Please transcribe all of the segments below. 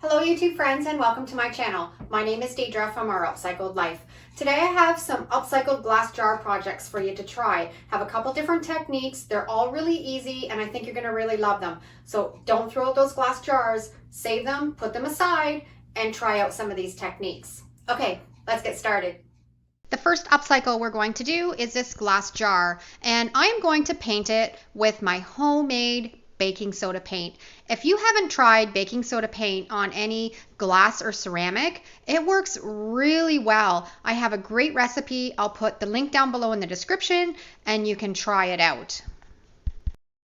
Hello YouTube friends and welcome to my channel. My name is Deidre from Our Upcycled Life. Today I have some upcycled glass jar projects for you to try. Have a couple different techniques. They're all really easy and I think you're going to really love them. So don't throw out those glass jars, save them, put them aside, and try out some of these techniques. Okay, let's get started. The first upcycle we're going to do is this glass jar, and I'm going to paint it with my homemade baking soda paint. If you haven't tried baking soda paint on any glass or ceramic, it works really well. I have a great recipe. I'll put the link down below in the description and you can try it out.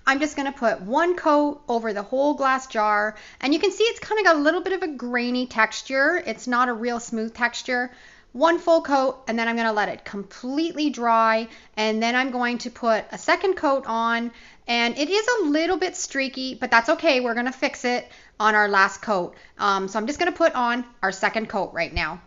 I'm just going to put one coat over the whole glass jar, and you can see it's kind of got a little bit of a grainy texture. It's not a real smooth texture. One full coat, and then I'm going to let it completely dry, and then I'm going to put a second coat on, and it is a little bit streaky, but that's okay. We're going to fix it on our last coat. So I'm just going to put on our second coat right now.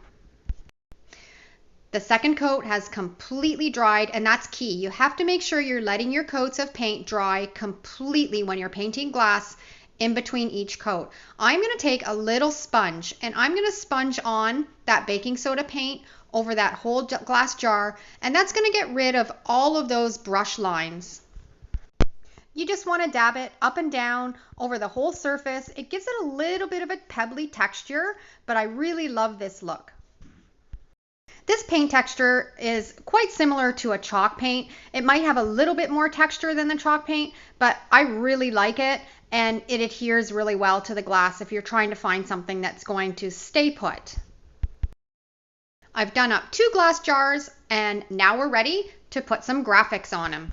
The second coat has completely dried, and that's key. You have to make sure you're letting your coats of paint dry completely when you're painting glass in between each coat. I'm going to take a little sponge and I'm going to sponge on that baking soda paint over that whole glass jar, and that's going to get rid of all of those brush lines. You just want to dab it up and down over the whole surface. It gives it a little bit of a pebbly texture, but I really love this look. This paint texture is quite similar to a chalk paint. It might have a little bit more texture than the chalk paint, but I really like it, and it adheres really well to the glass if you're trying to find something that's going to stay put. I've done up 2 glass jars, and now we're ready to put some graphics on them.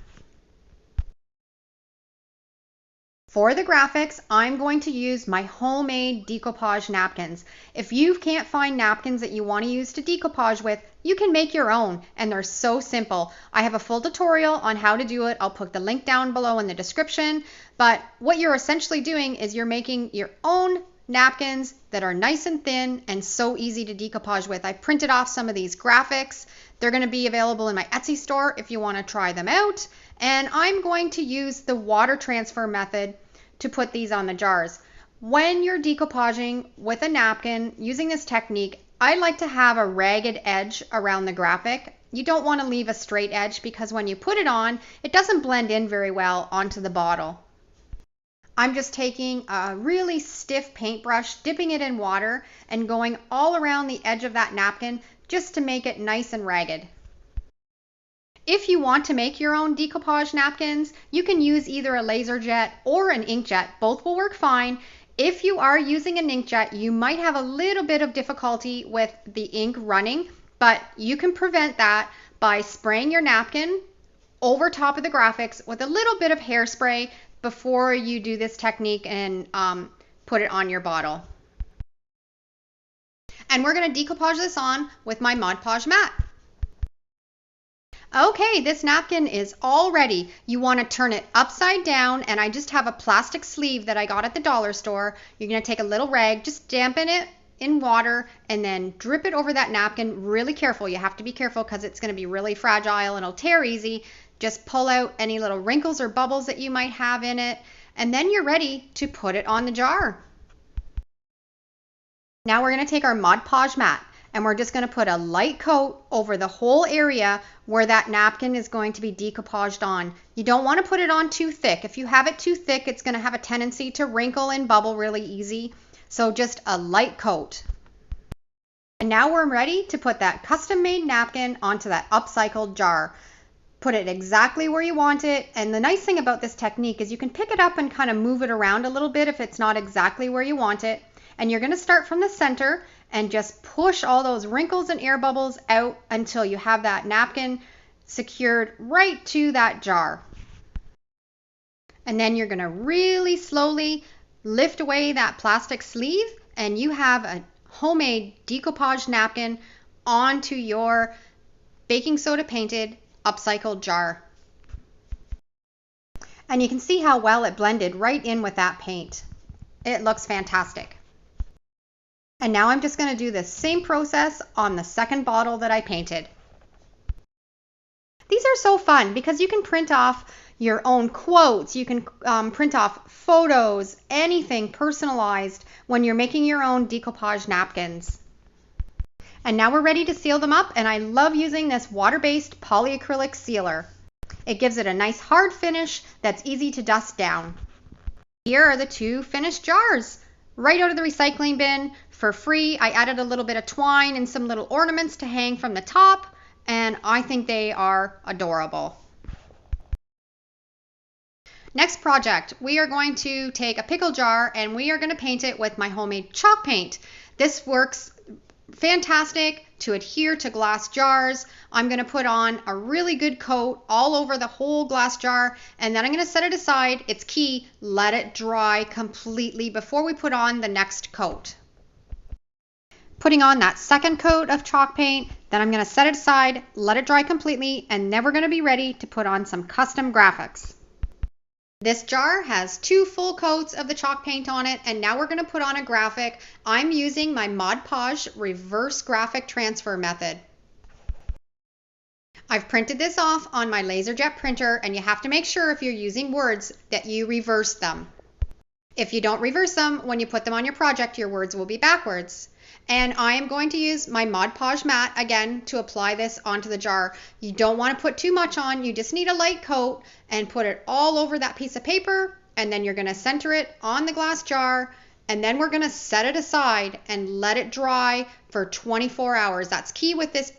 For the graphics, I'm going to use my homemade decoupage napkins. If you can't find napkins that you want to use to decoupage with, you can make your own, and they're so simple. I have a full tutorial on how to do it. I'll put the link down below in the description. But what you're essentially doing is you're making your own napkins that are nice and thin and so easy to decoupage with. I printed off some of these graphics. They're going to be available in my Etsy store if you want to try them out. And I'm going to use the water transfer method to put these on the jars. When you're decoupaging with a napkin using this technique, I like to have a ragged edge around the graphic. You don't want to leave a straight edge because when you put it on, it doesn't blend in very well onto the bottle. I'm just taking a really stiff paintbrush, dipping it in water, and going all around the edge of that napkin just to make it nice and ragged. If you want to make your own decoupage napkins, you can use either a laser jet or an inkjet. Both will work fine. If you are using an inkjet, you might have a little bit of difficulty with the ink running, but you can prevent that by spraying your napkin over top of the graphics with a little bit of hairspray before you do this technique and put it on your bottle. And we're going to decoupage this on with my Mod Podge mat. Okay, this napkin is all ready. You want to turn it upside down, and I just have a plastic sleeve that I got at the dollar store. You're going to take a little rag, just dampen it in water, and then drip it over that napkin. Really careful. You have to be careful because it's going to be really fragile and it'll tear easy. Just pull out any little wrinkles or bubbles that you might have in it, and then you're ready to put it on the jar. Now we're going to take our Mod Podge mat, and we're just going to put a light coat over the whole area where that napkin is going to be decoupaged on. You don't want to put it on too thick. If you have it too thick, it's going to have a tendency to wrinkle and bubble really easy. So just a light coat. And now we're ready to put that custom-made napkin onto that upcycled jar. Put it exactly where you want it. And the nice thing about this technique is you can pick it up and kind of move it around a little bit if it's not exactly where you want it. And you're going to start from the center and just push all those wrinkles and air bubbles out until you have that napkin secured right to that jar. And then you're going to really slowly lift away that plastic sleeve, and you have a homemade decoupage napkin onto your baking soda painted upcycled jar. And you can see how well it blended right in with that paint. It looks fantastic. And now I'm just going to do the same process on the second bottle that I painted. These are so fun because you can print off your own quotes. You can print off photos, anything personalized when you're making your own decoupage napkins. And now we're ready to seal them up, and I love using this water-based polyacrylic sealer. It gives it a nice hard finish that's easy to dust down. Here are the 2 finished jars, right out of the recycling bin for free. I added a little bit of twine and some little ornaments to hang from the top, and I think they are adorable. Next project, we are going to take a pickle jar and we are going to paint it with my homemade chalk paint. This works fantastic to adhere to glass jars. I'm going to put on a really good coat all over the whole glass jar, and then I'm going to set it aside. It's key, let it dry completely before we put on the next coat. Putting on that second coat of chalk paint, then I'm going to set it aside, let it dry completely, and then we're going to be ready to put on some custom graphics. This jar has 2 full coats of the chalk paint on it, and now we're going to put on a graphic. I'm using my Podge reverse graphic transfer method. I've printed this off on my LaserJet printer, and you have to make sure if you're using words that you reverse them. If you don't reverse them, when you put them on your project, your words will be backwards. And I am going to use my Podge mat again to apply this onto the jar. You don't want to put too much on. You just need a light coat and put it all over that piece of paper, and then you're going to center it on the glass jar, and then we're going to set it aside and let it dry for 24 hours. That's key with this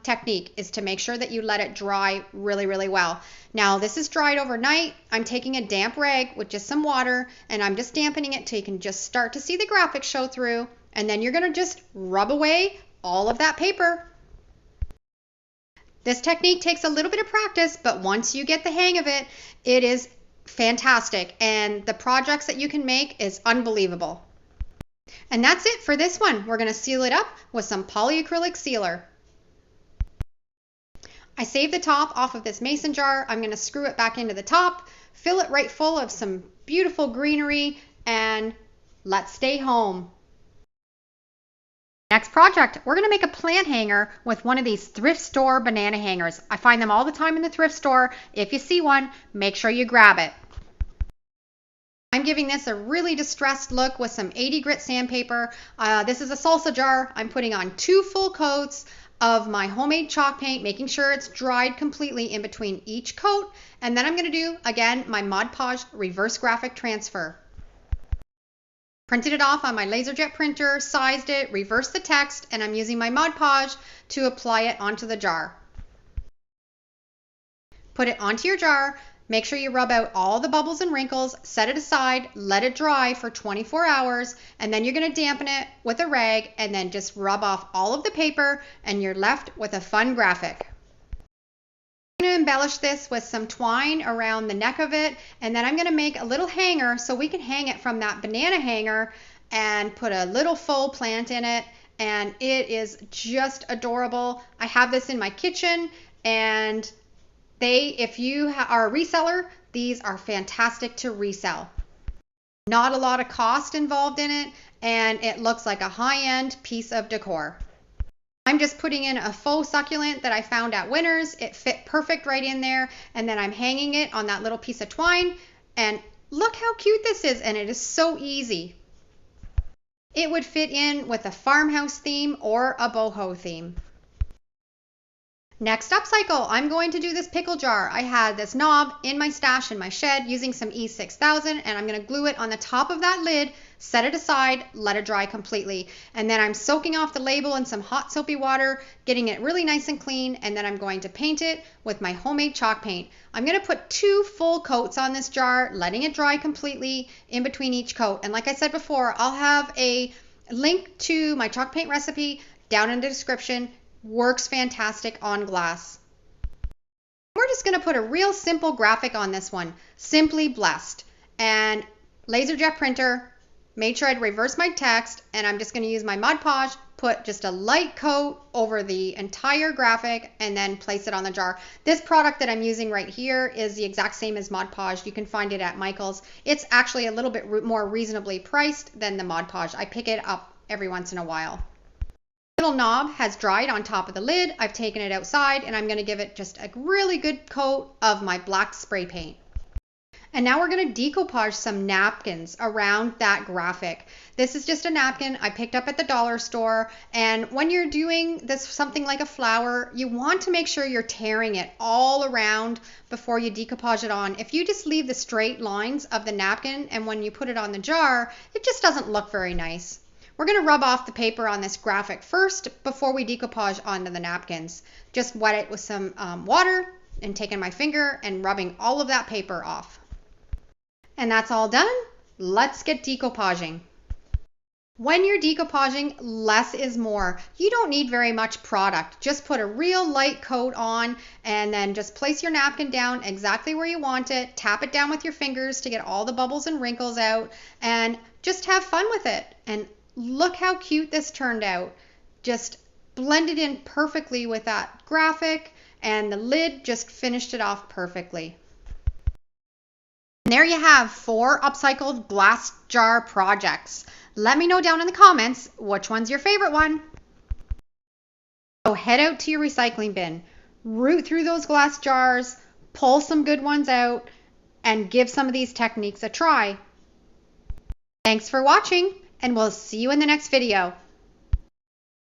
technique, is to make sure that you let it dry really, really well. Now this is dried overnight. I'm taking a damp rag with just some water, and I'm just dampening it till you can just start to see the graphic show through. And then you're going to just rub away all of that paper. This technique takes a little bit of practice, but once you get the hang of it, it is fantastic. And the projects that you can make is unbelievable. And that's it for this one. We're going to seal it up with some polyacrylic sealer. I saved the top off of this mason jar. I'm going to screw it back into the top, fill it right full of some beautiful greenery, and let's stay home. Next project, we're going to make a plant hanger with one of these thrift store banana hangers. I find them all the time in the thrift store. If you see one, make sure you grab it. I'm giving this a really distressed look with some 80 grit sandpaper. This is a salsa jar. I'm putting on 2 full coats of my homemade chalk paint, making sure it's dried completely in between each coat. And then I'm going to do, again, my Podge reverse graphic transfer. Printed it off on my LaserJet printer, sized it, reversed the text, and I'm using my Podge to apply it onto the jar. Put it onto your jar, make sure you rub out all the bubbles and wrinkles, set it aside, let it dry for 24 hours, and then you're going to dampen it with a rag and then just rub off all of the paper, and you're left with a fun graphic. I'm going to embellish this with some twine around the neck of it, and then I'm going to make a little hanger so we can hang it from that banana hanger and put a little faux plant in it, and it is just adorable. I have this in my kitchen, and if you are a reseller, these are fantastic to resell. Not a lot of cost involved in it, and it looks like a high-end piece of decor. I'm just putting in a faux succulent that I found at Winners. It fit perfect right in there, and then I'm hanging it on that little piece of twine, and look how cute this is, and it is so easy. It would fit in with a farmhouse theme or a boho theme. Next upcycle, I'm going to do this pickle jar. I had this knob in my stash in my shed using some E6000, and I'm going to glue it on the top of that lid, set it aside, let it dry completely. And then I'm soaking off the label in some hot soapy water, getting it really nice and clean, and then I'm going to paint it with my homemade chalk paint. I'm going to put 2 full coats on this jar, letting it dry completely in between each coat. And like I said before, I'll have a link to my chalk paint recipe down in the description. Works fantastic on glass. We're just going to put a real simple graphic on this one, Simply Blessed. And LaserJet printer, made sure I'd reverse my text, and I'm just going to use my Podge, put just a light coat over the entire graphic, and then place it on the jar. This product that I'm using right here is the exact same as Podge. You can find it at Michael's. It's actually a little bit more reasonably priced than the Podge. I pick it up every once in a while. Little knob has dried on top of the lid. I've taken it outside and I'm going to give it just a really good coat of my black spray paint. And now we're going to decoupage some napkins around that graphic. This is just a napkin I picked up at the dollar store. And when you're doing this, something like a flower, you want to make sure you're tearing it all around before you decoupage it on. If you just leave the straight lines of the napkin and when you put it on the jar, it just doesn't look very nice. We're going to rub off the paper on this graphic first before we decoupage onto the napkins. Just wet it with some water and taking my finger and rubbing all of that paper off. And that's all done. Let's get decoupaging. When you're decoupaging, less is more. You don't need very much product. Just put a real light coat on and then just place your napkin down exactly where you want it. Tap it down with your fingers to get all the bubbles and wrinkles out and just have fun with it. And look how cute this turned out. Just blended in perfectly with that graphic and the lid just finished it off perfectly. And there you have 4 upcycled glass jar projects. Let me know down in the comments which one's your favorite one. So head out to your recycling bin, root through those glass jars, pull some good ones out, and give some of these techniques a try. Thanks for watching, and we'll see you in the next video.